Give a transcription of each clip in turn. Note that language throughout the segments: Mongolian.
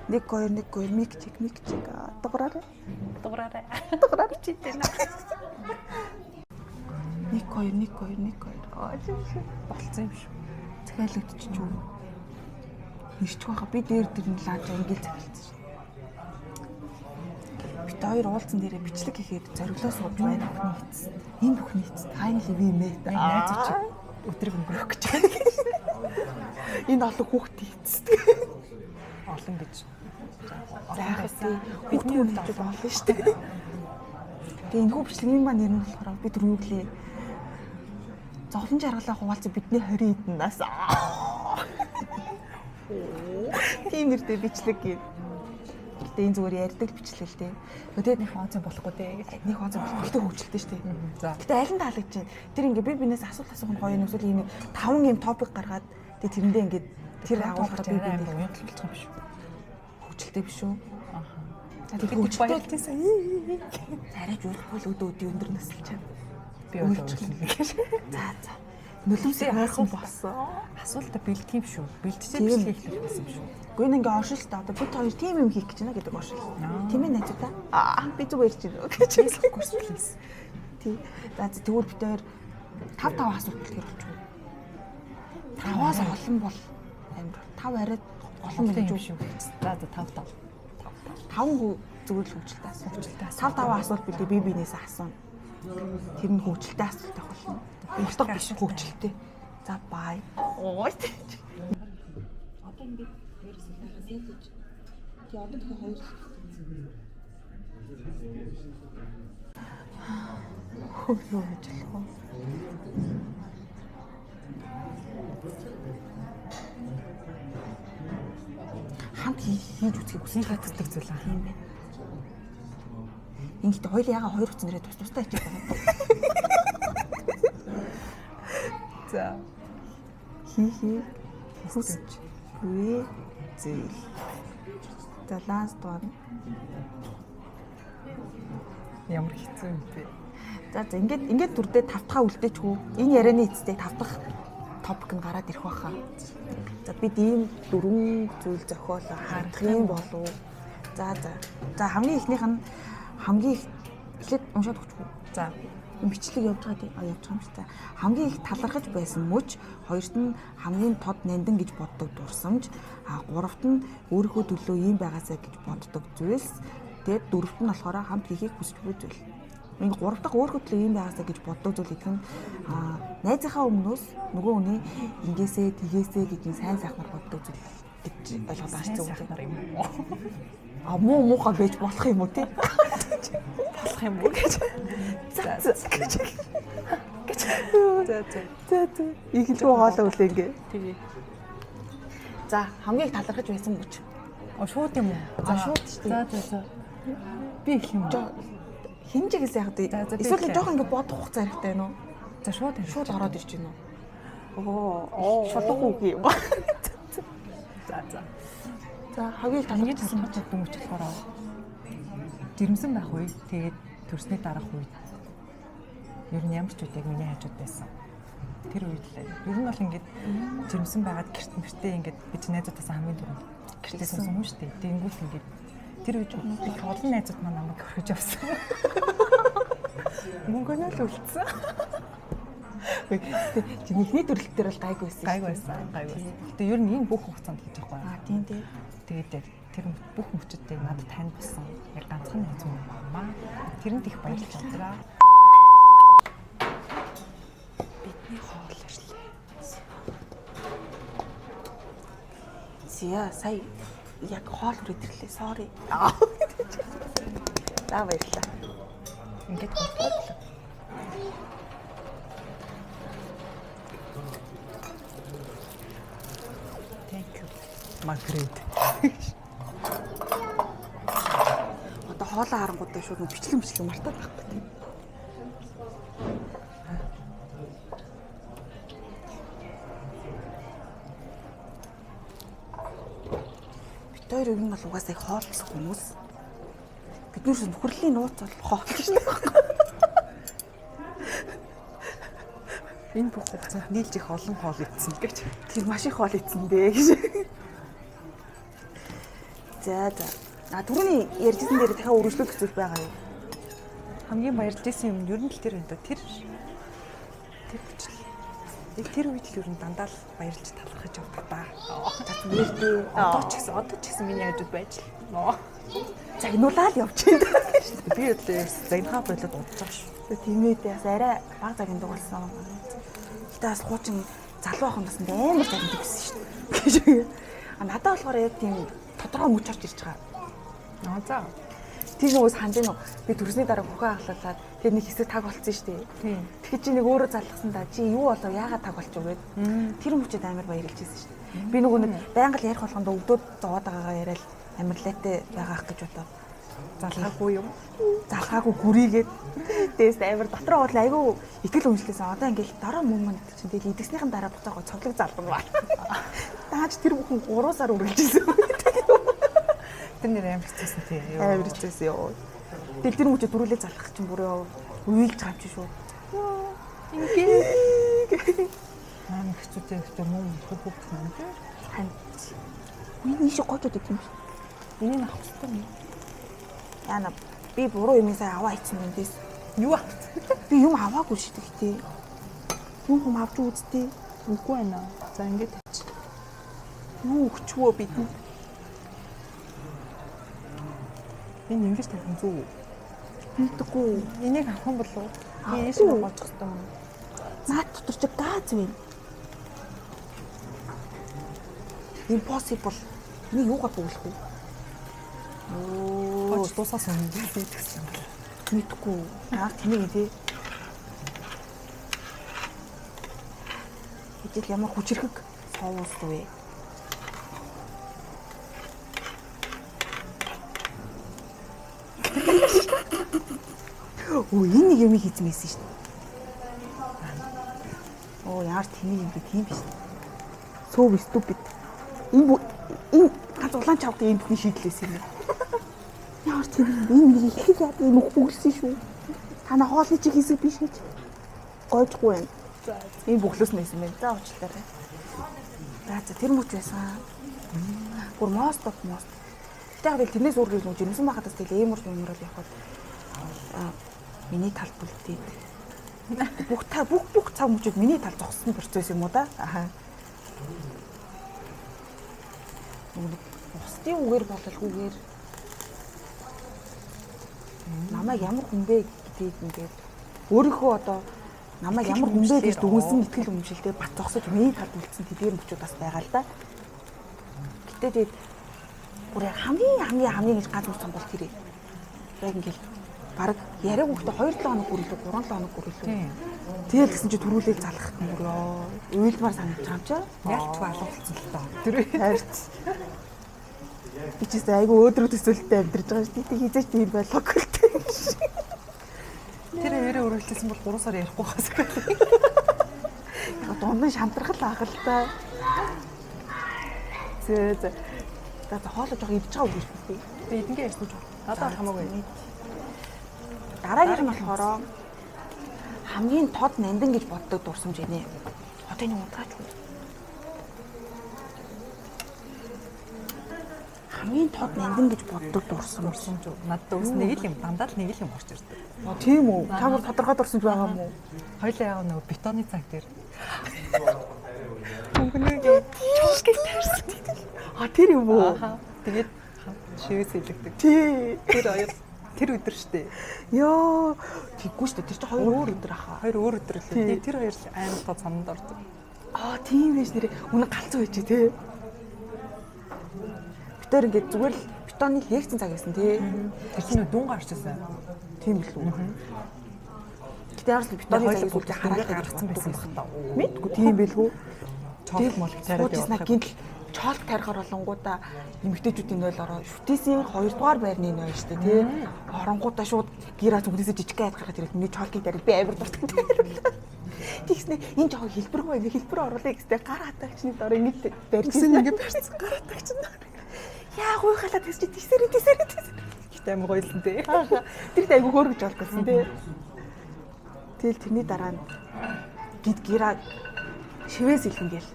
1 2 1 2 мик чиг дугаараа чийтэн 1 2 1 2 1 2 болцсон юм шүү. захиалагдчих юу ирчих байха би дээр нь лааж ингээл захиалцсан шүү. Бид хоёр уулзсан дээрээ бичлэг хийхэд зориглоо сууж байна. Энэ бүхний эцэст kindly we met. Найз чи өдрийг өнгөрөх гэж байна. Энэ олон хүүхдийн эцэст. Олон гэж. Заахсаа бидний үйл болж болно шүү дээ. Тэгээ энэ бичлэгийн маань нэр нь болохоор бид рүүглээ. Зовлон жаргалаа хуваалцсан бидний 20 эдэн нас. Тийм нэртэй бичлэг гээд. Гэтэ энэ зүгээр ярьдаг бичлэг л дээ. Тэгээд нэг хооцсон болохгүй дээ. Нэг хооцсон болохгүй ихтэй хөвчлөлтэй шүү дээ. За. Гэтэ аль нь таалагдж байна. Тэр ингээ би бинээс асуулт асуух нь гоё юм эсвэл ийм 5 юм топик гаргаад тэгээ тэрэндээ ингээ тэр агуулгад би биний уянгалцсан юм шүү. хөвчлөлтэй биш үү? Аха. Тэгээд хөвчлөлтэй сайн. Арай жуулахгүй л өдөө өндөр насалж байна. Би өөрчлөлт. За. Нулимсээ хайсан болсон. Асуултаа бэлдэх юм шүү. Бэлдчихээ бичлэг хийх байсан юм шүү. Гэхдээ энэ ингээ оршилтаа одоо бид хоёр тим юм хийх гэж байна гэдэг оршил. Тийм ээ найзуудаа. Би зүгээр ярьж байна гэж хэлэхгүй please. Тий. За тэгвэл бид хоёр 5 асуулт бэлтгэр болчих. 5-аас олон бол амар 5 арай олон байж шүү. За 5 5 зүгээр л хөвчлөлтэй асуулт. 5 асуулт билээ би бинээс асууна. Тэр нь хөвчлөлтэй асуулт байх болно. Утга биш хөвчлөлтэй. За бай. Ой. Одоо ингэ хоёрс хахаас ялж. Тий одоо тэгээ хоёр. Хөө юу гэж болох вэ? Хамт хийж үзхийг хүсэж татдаг зүйл аа. юм байна. Ингээд хоёул яга хоёр хүч нэрээ тустай ачиж байна. За. Хи хүсэж үе зээл. За last one. Ямар хэцүү юм бэ? За ингээд дүрдээ тавтахаа үлдээчихв. Энэ ярианы эцэстээ тавтах топик нь гараад ирэх байхаа. За бид ийм 4 зүйл зохиолоо харах юм болов уу? За хамгийн ихнийх нь хамгийн эхлээд уншаад өгчихв. За бичлэг явж байгаа юм шиг та. Хамгийн их талархаж байсан мөч, хоёрт нь хамгийн тод нандин гэж боддог дурсамж, гуравт нь өөрийнхөө төлөө ийм байгаасаа гэж боддог зүйлс, тэгээд дөрөвт нь болохоор хамт хийхийг хүсэж буй зүйл. Ингээ гурав дахь өөрийнхөө төлөө ийм байгаасаа гэж боддог зүйл гэх нь найзынхаа өмнөөс нөгөө хүний ингээсээ тэгээсээ гэдгийг сайн сайхнаар боддог зүйл гэж ойлгоод байгаа ч зүг юм. Муухай байж болох юм уу те? Болох юм уу гэж. За. Игэлгүй хоолой үлээ ингээ. Тэгээ. За хамгийн их талархаж байсан мөч. Шууд юм уу? За шууд шүү дээ. За. Би их юм. Хинжигээс яг дээ. Эсвэл жоохон ингээ бодох хугацаа хэрэгтэй байна уу? За шууд ороод ирж байна уу? Оо. Шулуугүй үгүй юм. За. За хамгийн талархаж талархаж чаддаг мөч болохоор жирэмсэн байх үе, тэгээд төрсний дараах үед ер нь ямар ч үед яг миний хажууд байсан. Тэр үед л ер нь бол ингээд жирэмсэн байгаад гэрт мөртөө ингээд би ч найзуудаас хамгийн түрүүнд гэртээ суусан юм шүү дээ. Тэнгүүт ингээд тэр үед их олон найзууд маань намайг хөргөж авсан. Мөнгөнөө л үлдсэн. Чинийхний төрөлтөөр бол гайгүй байсан. Гайгүй. Гэтэ ер нь энэ бүх хугацаанд хийж байгаа. Тийм. Тэгээд тэр бүх мөчөдтэй надад тань болсон. Яг ганцхан найз юм байна. Тэрэнд их баярлж байна. Бидний хоол ирлээ. Зя сая яг хоол үрэдэрлээ. Sorry. За баярлалаа. Ингээд бодлоо. Thank you. Маргарет. Одоо хоолоо харангуудаа шууд бичлэг мартаад байхгүй тийм. Бид хоёр ер нь бол угаасаа хоолцох хүмүүс. Бид нүрс нөхөрлийн нууц бол хоолч шүү дээ. Энэ бүх хугацаанд нийлж их олон хоол идсэн гэж. Тэр маш их хоол идсэн дээ гэж. За. Түрүүний ярьжсэн дээр дахиад өргөжлөх зүйл байгаа юу? Хамгийн баярлж исэн юм ер нь л тэр энэ тэр хүчил. Тэр үед л ер нь дандаа л баярлж талархаж явдаг та. Нэрдээ Одоо ч гэсэн миний хажууд байж л. загнуулаад явчихна. Би өглөө загнахаа болоод удаж байгаа шүү. Тийм ээ бас арай баг загнадаг болсон. Гэтэ бас хуучин залуу ахын бас амар загнадаг гэсэн шүү дээ. Надад болохоор яг тийм тодорхой мөч орж ирж байгаа. За. Тэр нөгөөс ханд нь би төрсний дараа хөхөө ахлуулаад тэр нэг хэсэг таг болцсон шүү дээ. Тийм. Тэгэхээр чи нэг өөрөө залгасан да чи юу болов яагаад таг болчих вэ гэд. Тэр мөчөд амар баярлж байсан шүү дээ. Би нөгөө нэг байнга л ярих болгонд өвдөд зовоод байгаагаа яриад амар лайтай байгаах гэж бодоод Залгаагүй юм. залгаагүй гүрийгээд дээс амар дотроо бол айгүй итгэл үнслээсэн. Одоо ингээл дараа мөн манд чинь тэгэл идэснийхэн дараа буцаага цоглог залган ба. Дааж тэр бүхэн 3 сар үргэлжсэн. Тэр нэр амар хэцүүсэн тий. Амар хэцүүсэн ёо. Тэгэл тэр мөчөд дөрүлээ залгах чинь бүрээ уйлж байгаа юм чи шүү. Ингээ. Амар хэцүүтэй мөн хөх юм тий. Ханд. Миний шиг гойчод идэм биш. Энийг авах хэрэгтэй юм. Яна би буруу юм сая аваа ичсэн юм дэс. Юу авах? Би юм аваагүй шүү дээ. Юм авч үзтээ. Үгүй байна. За ингээд тавьчих. Юу өчвөө бид. Энэ ингэж тавих зүг. Мэдгүй. Энийг авах юм болов уу? Би Ийш нь голчих хэрэгтэй юм. Наад дотор чи газ вэ? Impossible. Энийг юугаар бүглэх вэ? Хооч дуусаас өмнө би тэгсэн. Мэдгүй. Наад тэнийг тий. Хэдэл ямар хүчрхэг соус вэ? Оо энэ нэг юм хийсэн байсан шүү дээ. Оо яар тэнийг юм бэ тийм биш. So stupid. Энэ ганц улаан чавхад энэ бүхний шийдлээс юм. Яар тэнийг энэ их яа энэ бүх бүглсэн шүү. Тана хоолны чих хэсэг биш гэж. Гойжгүй байна. За энэ бүглөөс нэсэн байна. За уучлаарай. За тэр мөч байсан. Бүр мост. Тэгвэл тэрнээс өөр гэж жирэмсэн байхадаас тэгэл иймэр юмрал явхад миний тал бүлдээд бүх цаг мөчөд миний тал зогссон процесс юм уу да? Аа. Бусдын үгээр бололгүйгээр намайг ямар хүн бэ гэдгийг ингээд өөрийнхөө одоо намайг ямар хүн бэ гэж дүгнсэн итгэл үнэмшилтэй бат зогсож миний тал бүлдсэн тэдгээр мөчүүд бас байгаа л да. Гэтэ тэгээд бүр хамгийн гэж ганц мөч бол тэрээ. Яг ингээд бараг яриаг өгтө 2-7 хоног гүрэлээ 3-7 хоног гүрэлээ. Тэгэл гэсэн чи төрүүлэл залгах юм бүрөө. Уйлдмар санагдаж байгаа юм чаа. Ялч балуулсан л тоо. Тэр хайрц. Би ч гэсэн айгүй өөдрөг төсөөлтөй амьдарч байгаа шүү дээ. Хизээч тийм байлгаг гэлтэй. Тэр ярээ өргөлтсөн бол 3 сар ярихгүй хаас. Яг дунд нь шантрах л ах л та. За хоолой жоо идж байгаа үг шүү дээ. Би эдэнгээ ярьсан ч надад хамаагүй. Дараагийнх нь болохоор хамгийн тод нандин гэж боддог дурсамж гинэ. Одоо энэ удаач үү? Хамгийн тод нандин гэж боддог дурсамж юу? Надад ус нэг л юм, дандаа л нэг л юм орж ирдэг. Тийм үү? Чамд тодорхой дурсамж байгаа юм уу? Хоёлаа яг нөгөө бетоны цаг дээр. Өнгөнөөгийн чуулгыг тарьсан. Тэр юм уу? Тэгээд шивээс илэгдэг. Тий. Тэр өдөр штэ. Йоо, тэггүй штэ. Тэр чинь хоёр өөр өдөр аха. Хоёр өөр өдөр лээ. Тэр хоёр амар тод сананд ордог. Тийм байж нэрээ. Үнэн галзуу байж тий. Битээр ингээд зүгээр л бетоны лекцийн цаг байсан тий. Тэр чинь дүн гарчсан. Тийм л үү. Гэтэ яарс бетоны цагийг үлдээ хараад гаргацсан байсан байх та. Мэдгүй тийм байлгүй. Чолк молк тариад явах. Гинтл чолк тарихаар болонгуудаа эмэгтэйчүүдийн 0 ороо шүтээсийн 2 дугаар байрны 0 шүү дээ тий. Оронгуудаа шууд гэраа зүгнээсээ жижигхэн айд гаргаад ирээд миний чолкийг тарих би амар дуртай. Тэгснэ энэ жоо хэлбэргүй ингээ хэлбэр оруулаа гэстэй гар хатаагчны дор ингээ барьсан ингээ барьсан гар хатаагч нар. Яа гой халаа тэгс чи тийсэрээ. Гэтэ амар гоёлсон тий. Тэр айгу хөөргөж олгосон тий. Тэгэл тэрний дараа нь гэраа шивээс илгэнгээл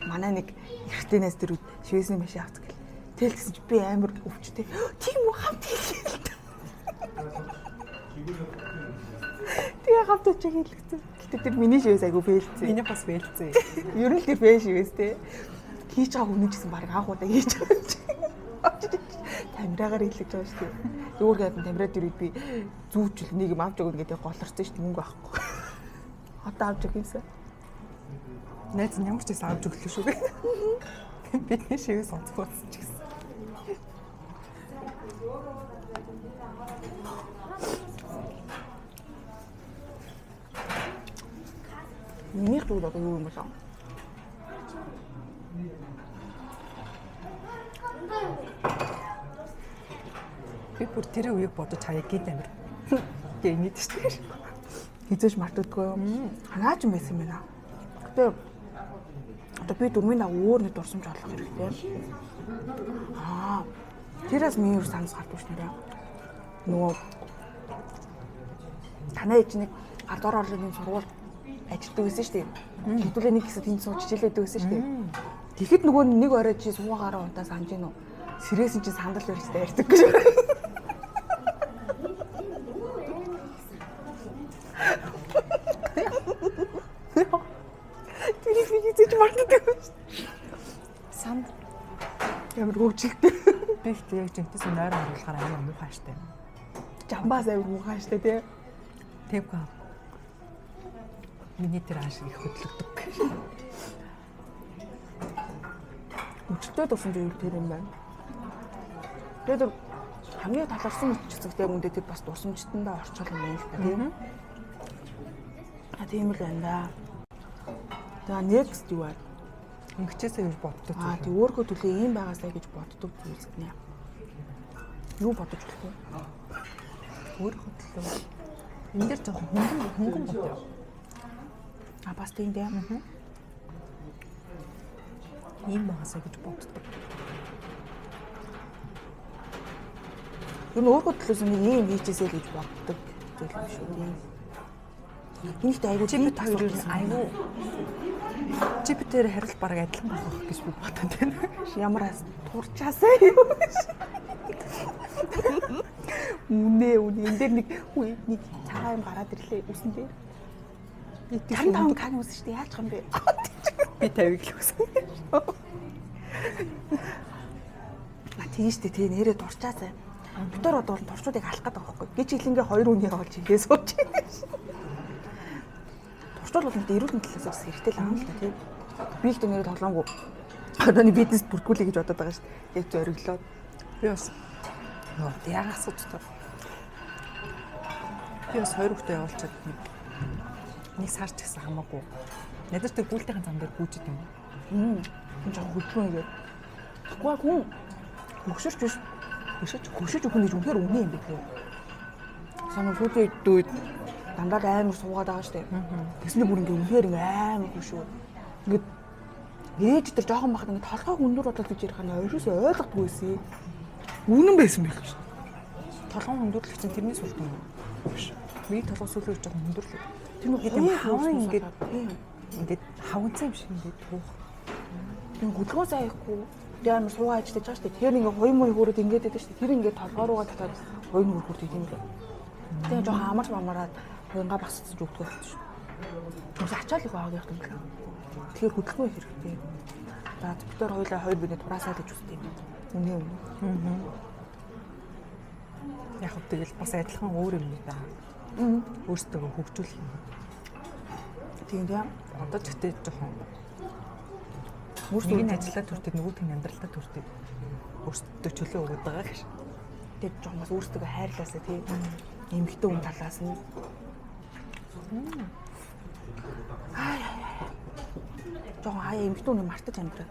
манай нэг эргээнээс тэр шивээсний машин авц гэл Тэгэл гэсэн чи би амар өвчтэй. Тийм үү хамт хэлээ. Тэгээ хамт очиг хэлсэн. Гэтэ тэр миний шивээс айгу фейлцээ. Миний бас бэлцээ. Ер нь л тэр фейл шивээс те. Хийж байгаа хүн гэсэн баг анх удаа хийж байгаа. Камерагаар хэлж байгаа шүү дээ. Өөргөө камера дөрөв би зүүчл нэг юм авч өгнө гэдэг голорсон шүү дээ мөнгө авахгүй. Одоо авч өгөх юмсан. Найз нь ямар ч гэсэн авч өглөө шүү. Бидний шивээс онцгой болсон ч гэсэн. Миний дүүд одоо юу юм болоо? Би бүр тэр үеийг бодож хаяг гээд амир. Гээ нийт шүү дээ. Хизээж мартдаггүй юу? Ханаач юм байсан юм байна. Гэтэ одоо би дөрмийн өөр нэг дурсамж олох хэрэгтэй. Тэрээс миний юу санаас гардаг ш нэрээ. Нөгөө танай ээж нэг гардуур орлогын сургууль ажилладаг байсан шүү дээ. Хэдүүлээ нэг хэсэг тэнд сууж хичээлээдэг байсан шүү дээ. Тэгэхэд нөгөө нэг орой чи суугаараа унтаа санаж гин үү? Сэрээсэн чи сандал өрчтэй ярьдаггүй шүү. Тэрийг би хийж мартдаг шүү. Санд Ямар хөвчлөлтэй. би их яг жинтэс нойр оруулахаар амар муухай штэ. Жамбаас аяг муухай штэ тий. Тэвгүй. Миний тэр ааш их хөдлөгдөг. Өчтөө дурсан зүйл тэр юм байна. Тэгээд хамгийн таларсан үчцэгтэй үндэ тэр бас дурсамжтандаа орчол юм байна л та тийм. Тийм л байна да. За next юу вэ? Ингэчээсээ гэж боддог. Тэг өөргөө төлөө ийм байгаасаа гэж боддог зүйлс гэнэ. Юу бодож болох вэ? Өөрийнхөө төлөө. Энд дэр жоохон хөнгөн бодё. Бас тийм дээ. Ийм байгаасаа гэж боддог. Юу өөргөө төлөөс нэг ийм хийчихээсэй гэж боддог зүйл юм шүү дээ. Энд айгуу чипэт хоёрын айгуу чипэтээр харил бараг адилхан болох гэж би бодод байна. Ямар турчаасаа юу. Үнэ энэ дээр нэг цагаан юм гараад ирлээ үсэн дээр. 55 кан үсэн шүү дээ. Яаж байгаа юм бэ? Би 50-ыг л үсэн. Тийм шүү дээ. Тэ нэрээ дурчаасаа. Битэр одоо турчуудыг алах гэдэг байгаа байхгүй. Гэж хэлэнгээ хоёр үнийгээ олж ингэ сууж. Турчууд бол эрүүл мэндийн талаас бас хэрэгтэй л юм л та тийм. Би их нэрээ тоглоомгүй. Одоо нэг бизнес бүртгүүлэе гэж бодоод байгаа шүү дээ. Яг зориглоод. Би бас яагаад асуудаг. Би бас 2 хүүхдээ явуулчаад нэг сар ч гэсэн хамаагүй. Надад тэр гүйлтийн зам дээр гүйж идэв юм. Энэ жоохон хөдөлгөөн игээд. Тэгвэл хүн өгшөрч биш. Хөшөж өгөх гэж үнэхээр үнэ юм бэ тэгээ. Санаа сүүлийн үед дандаа амар суугаад байгаа шүү дээ. Тэсний бүр ингээ үнэхээр амар хөшөө. Ингээд ээж тэр жоохон бахад ингээ толгойг өндөр бодлоо гэж ярих нь ерөөсөө ойлгохгүй байсан. Үнэн байсан байх шүү. Толгойн өндөрлөх чинь тэрний сүлд юм. Биш. Миний толгой сүлээр жоохон өндөрлөв. Тэр нэг хаван ингээд хаванцсан юм шиг ингээд туух. Тэр хөдөлгөөн саяхгүй. Тэр амар суугаа ажиллаж байгаа шүү дээ. Тэр ингээ хоёр муу хөрөд ингээд байдаг шүү дээ. Тэр ингээ толгой руугаа татаад хоёр муу хөрөд идэв юм л. Тэгээ жоохон амарч мамараад хөнга багсцж өгдөг байх шүү. Тэгээс ачаал их байгаа юм байна. Тэгэхээр хөдөлгөөн хэрэгтэй. За бид нар хоёулаа хоёр биний тураасаа гэж үзтээ юм. Үнэ юм. Яг хөө тэгэл бас адилхан өөр юм да. Өөрсдөө хөгжүүлэх юм. Тийм дээ. Одоо ч гэдэг жоохон өөрсдөө ажиллаад төртөд нөгөөдгийн амьдралдаа төртөд өөрсдөө чөлөө өгöd байгаа гэж. Тэгээд жоохон бас өөрсдөө хайрлаасаа тийм эмэгтэй хүн талаас нь. Жоохон хаяа эмэгтэй хүн мартаж амьдраа.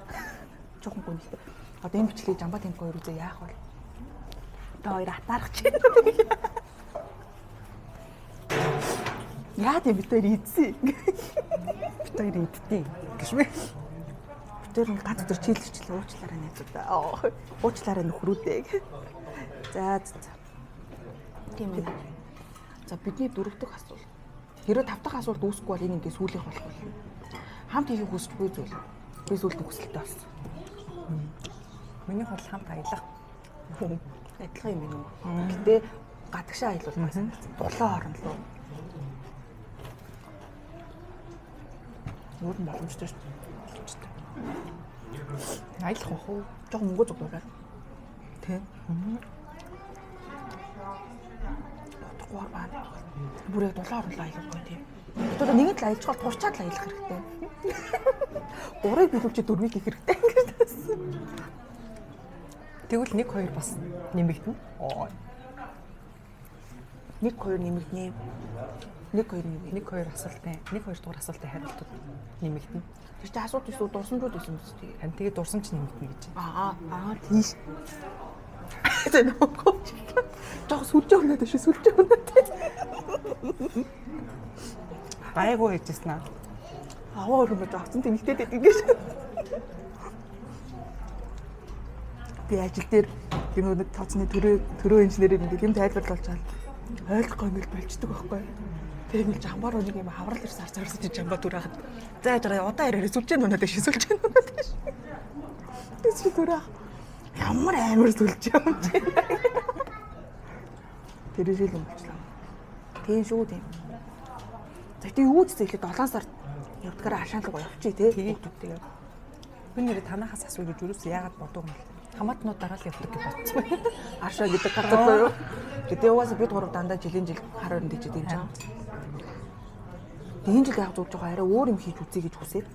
Жоохон гүнхтэй. Одоо энэ бичлэгийг жамба темп хоёр үзээ яах вэ? Та хоёр атаарах чинь. Яа тийм бид хоёр ийдсэн. Бид хоёр идтий гэж бэ. Бид хоёр ганц төр чийлэрчлээ уучлаарай найзуудаа. Уучлаарай нөхрүүдээ. За. Тийм ээ. За бидний дөрөв дэх асуулт. Хэрэв 5 дахь асуулт үүсэхгүй бол энэ ингээ сүүлийнх болох болно. Хамт хийх хүсэлгүй зүйл. Би сүүлд хүсэлтэй болсон. Миний хол хамт аялах. Адилхан юм уу? Гэтэ гадагшаа аялал байсан. Дулаан орно лөө. Өөр нь боломжтой шүү дээ. Аялах уу? Жог мөнгө зүгээрээ. Тэ. Утгаар байна. Бүрээ дулаан орно аялахгүй тийм. Одоо нэгэнд л аялж бол турчаад л аялах хэрэгтэй. 3-ыг биелүүлж 4-ыг хийх хэрэгтэй. Тэгвэл 1 2 бас нэмэгдэнэ. 1 2 нэмэгдэнэ. 1 2 нэмэгдэнэ. 1 2 асуултын 1 2 дугаар асуултын хариултууд нэмэгдэнэ. Тэр чинь асуулт эсвэл дурсамжууд байсан юм зү. Харин тэгээд дурсамж нэмэгдэнэ гэж. Тийш. Тэр нөхгүй. Жог сүлжээ өнөд шүү сүлжээ өнөд. Гайгүй хийжсэн аа. Аваа өргөмөж авсан тэмэгтэй ингэж. Би ажил дээр юм нэг тооцны төрөө инженерээр ингээд юм тайлбарлуулж чаал ойлгохгүй ингээд болчдөг байхгүй. Тэгээ нэг жамбар нэг юм хаврал ирсэн арцаарсан чи жамбар түрээхэд. За яаж байгаа удаа ирээрээ сүлжээ өнөд шүү сүлжээ өнөд. Тэс чи түрээ. Ямар амар сүлжээ юм чи. Тэрээс л юм болчлаа. Тийм шүү тийм. Тэгтээ юу ч зэглээ 7 сард явдгаараа хашаалга явчих тий. Тэгээд би нэрээ танахаас асуу гэж юусэн яагаад бодов юм бэ? Хамаатнууд дараал явдаг гэж бодсон. Аршаа гэдэг гардаг боёо. Тэгээд угаасаа бид гурав дандаа жилийн жил хар өрн дижээд юм чам. Энэ жил яг зурж байгаа арай өөр юм хийж үзье гэж хүсээд.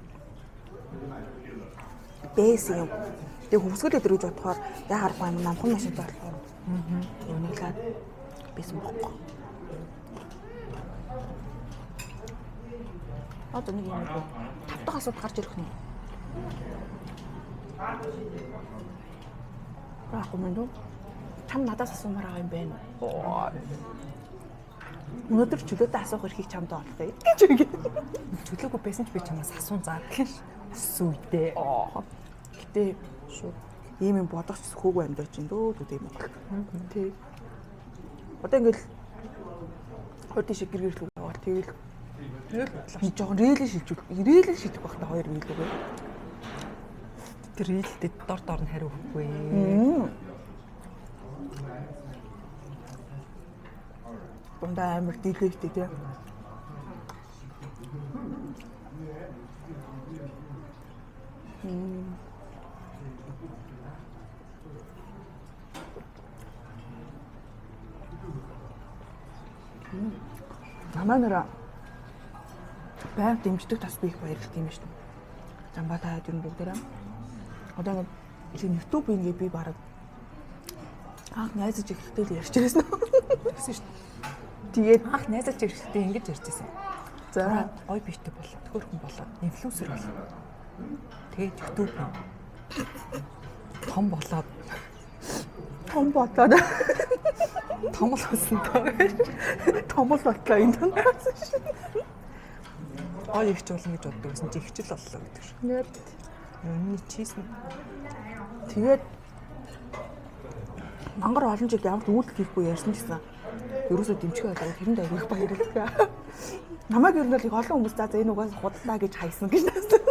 Бэс юм. Тэгээд хөвсгөлөө дөрөж бодохоор яа харахгүй юм намхан машинтай болохоор. Юуниглаад бэсэн бохгүй. Одоо нэг юм уу? 5 дахь асуулт гарч ирэх нь. Яахгүй мэн дөө. Чам надаас асуумаар байгаа юм байна уу? Өнөөдөр чөлөөтэй асуух эрхийг чамд олох юм гэж үгүй. Чөлөөгүй байсан ч би чамаас асуун заа гэх сүудээ. Гэтэ шууд ийм юм бодох ч хөөгүй амьдарч ин дөө төдөө юм бол. Тий. Одоо ингээл хойд шиг гэргэрл яваад тэгэл би жоохон рээлээ шилжүүлэх багтаа 2 рeel үгүй. Тэр реэлтэд дор нь хариу өгөхгүй. Дундаа амар дийлэхтэй тий. Наманара баян дэмждэг тас би их баярлалтай юм шүү дээ. Замбаа таад юм бүгдээрээ. Одоо ингээд YouTube ингээд би бараг анх найзаж ихтэй л ярьж байсан гэсэн шүү дээ. Тэгээд Анх найзалж ирэхдээ ингэж ярьжсэн. за Гой бийтэй болоо, төхөрхөн болоо, инфлюенсер болоо. Тэгээд YouTube том болоод том болоод том л болсон тоо. том л боллоо энэ танаас шүү. Гой ихч болно гэж боддог гэсэн чи ихчл боллоо гэдэг шүү. Ингээд Өнний чийсэн. тэгээд мангар олон жил ямар ч үйлдэл хийхгүй ярьсан гэсэн. Ерөөсөө дэмжих байлаа тэрэнд аяг баярлалаа. Намайг ер нь л их олон хүмүүс за энэ угаас худлаа гэж хайсан гэж наасан.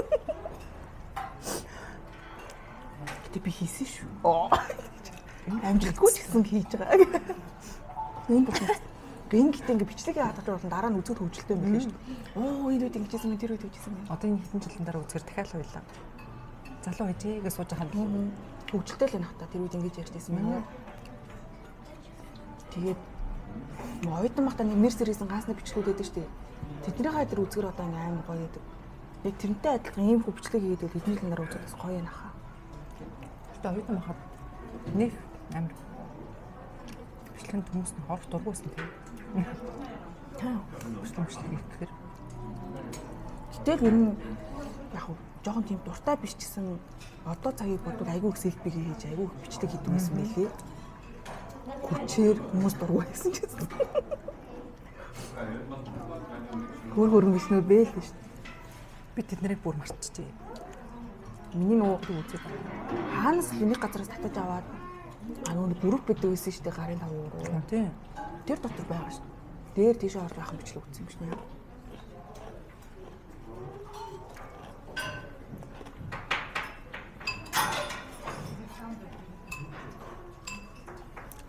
Гэтэ би хийсэн шүү. Амжилтгүй ч гэсэн хийж байгаа. Энэ бол гэн гэтээ ингээ бичлэг яагаад гэж бол дараа нь үзэд хөвжөлтэй юм байна шүү. Оо энэ үед ингэжсэн юм тэр үед хийжсэн юм. Одоо энэ хэдэн жилийн дараа үзэхэр дахиад л байлаа. Залуу хэжээгээ сууж байгаа юм. Хөвжөлтэй л байна хата тэр үед ингэж ярьжсэн юм. Тэгээд оюутан махта нэр сэрээсэн ганцны бичлэгүүд байдаг шүү дээ. Тэдний хайдар үзгэр одоо ингээ амар гоё гэдэг. Яг тэрнтэй адилхан ийм хөвчлэг хийгээд эдний л нараа үзээд бас гоё нахаа. Гэтэ оюутан махад нэг амар бичлэгэнд хүмүүс нь хорох дургүйсэн тийм. Бичлэг хийхээр. Гэтэл ер нь яг жоохон тийм дуртай биш ч гэсэн одоо цагийг бодвол айгүй их селфи хийж айгүй их бичлэг хийдэг байсан байлээ. Хүчээр хүмүүс дургүй байсан ч гэсэн. Хөргөн гиснүүд бэл шүү дээ. Би тэднийг бүр марччихжээ. Миний нөгөө үзээд хаанаас л нэг газараас татаж аваад нөгөө бүрэг гэдэг байсан шүү дээ гарын таван руу. Тийм. Тэр дотор байгаа шүү. Дээр тийш орж байхын бичлэг үзсэн юм шиг нэ.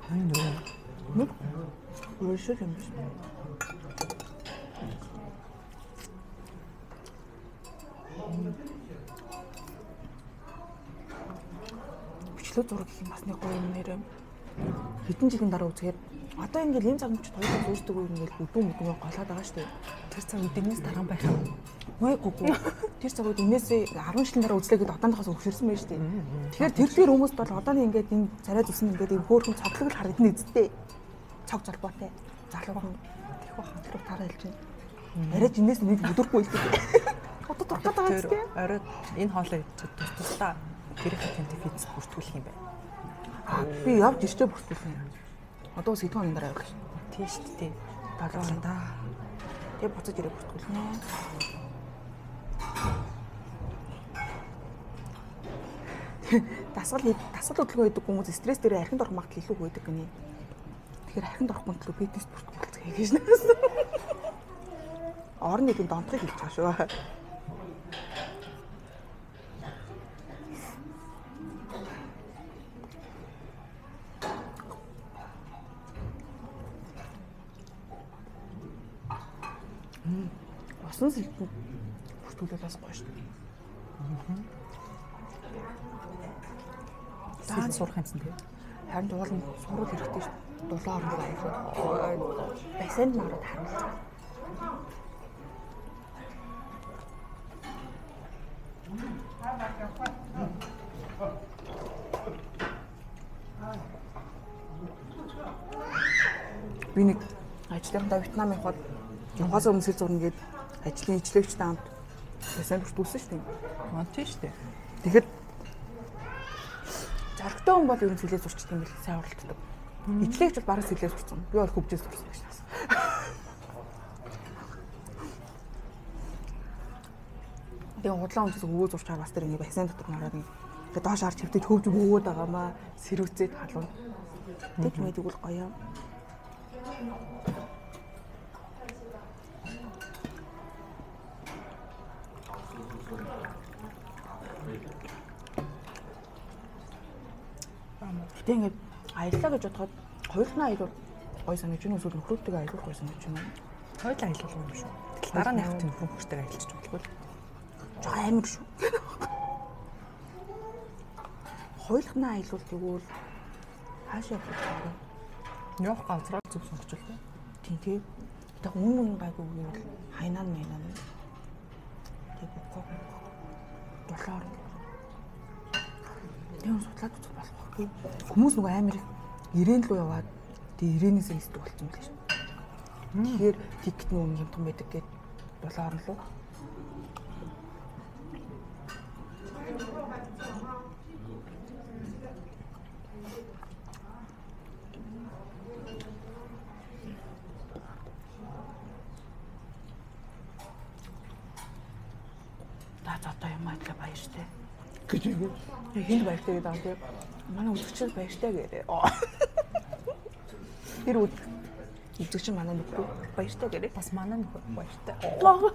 Нэг өөрөөр юм биш. Бичлэг зураг гэх юм бас нэг гоё юм нэрээ. Хэдэн жилийн дараа үзгээд одоо ингээл ийм цаг мөчд хоёулаа зөөсдөг үе ингээл бүдүүн голоод байгаа шүү дээ. Тэр цаг үднээс дараа байх юм. Гүйггүй. Тэр цаг үед энээсээ 10 жилийн дараа үзлээ гэдээ одооноос өгшөрсөн байж тээ. Тэгэхээр тэр хүмүүс бол одоо ингээд энэ царай зүсэн ингээд ийм хөөрхөн цоглог л харагдана үсттэй. Цог залбоотой. Залуухан тех бахан тэр тараа хэлж байна. Арайч энээс нэг өдөрхгүй л дээ. Одоо дуртаад байгаа үстэй. Орой энэ хоолоо идчих тусдаа гэрийнхээ тэнтэй фитнес бүртгүүлэх юм байна. Би явж ирчээ бүртгүүлсэн. Одоо бас хэдэн хоногийн дараа явах шин. Тийм шүү дээ. Далуулна да. Тэгээ буцаж ирээ бүртгүүлнэ. Дасгал хөдөлгөөн хийдэг хүмүүс стресс дээр архинд орох магадлал илүү байдаг гинэ. Тэгэхээр архинд орохгүй төлөө фитнес бүртгүүлцгээе гэж нээс. Орны нэг донтхыг хэлж байгаа шүү. Усан сэлбэн бүртгүүлээс гоё шүү. Даан сурах юмсан тийм. Харин дуулан сурал хэрэгтэй шүү. Дулаан орно аяа. Бассейнд нараад харуулж байгаа. Би нэг ажлынхаа Вьетнам явахад явахаас өмнө сэл зурна гээд ажлын ижлэгчтэй хамт бассейнд бүртгүүлсэн шүү дээ. Тийм шүү дээ. Тэгэхэд зоригтой хүн бол ерөн сэлээ зурчдаг юм бэл сайн уралддаг. Ижлэгч бол бараг сэлээ зурсан. Би бол хөвжөөс зурсан гэж байна. Тэгээ худлаа өнцөс өвөө зурч байгаа бас тэр ингэ бассейн дотор нараад ингэ тэгээ доош харж хөвтөж хөвж өгөөд байгаамаа сэрүүцээд халуун. Тэг мэд игэл гоё. Гэтэ ингэ аяллаа гэж бодоход хоёулаа аялал гоё санаж байна. Эсвэл нөхрөөдөө аялал гоё санаж байна. Хоёулаа аялал юм шүү. Дараа нь явах нөхөр хүчтэй аялалч болгүй л. Жоо амир шүү. Хоёулахнаа аялал тэгвэл хаашаа явах вэ? Явах газраа зүг сонгоч л дээ. Тийм. Тэг өмнө гайгүй юм бол хайнаа mainаа. Тэг бохоо. Доллар. Тэгвэл судлаад үзэх болох. Хүмүүс нөгөө амир ирээн рүү яваад тэг ирээнээс эсдэг болсон байх шүү. Тэгэхээр тикет нь өмнө хямдхан байдаг гэд доллар руу. Одоо юм аа баяртай. Гэж юм. Хинд баяртай гэдэг аа тийм. Манай үзэгчд баяртай гэрээ. Тэр үзэгч манай нөхөр баяртай гэрээ. Бас манай нөхөр баяртай. Баяр.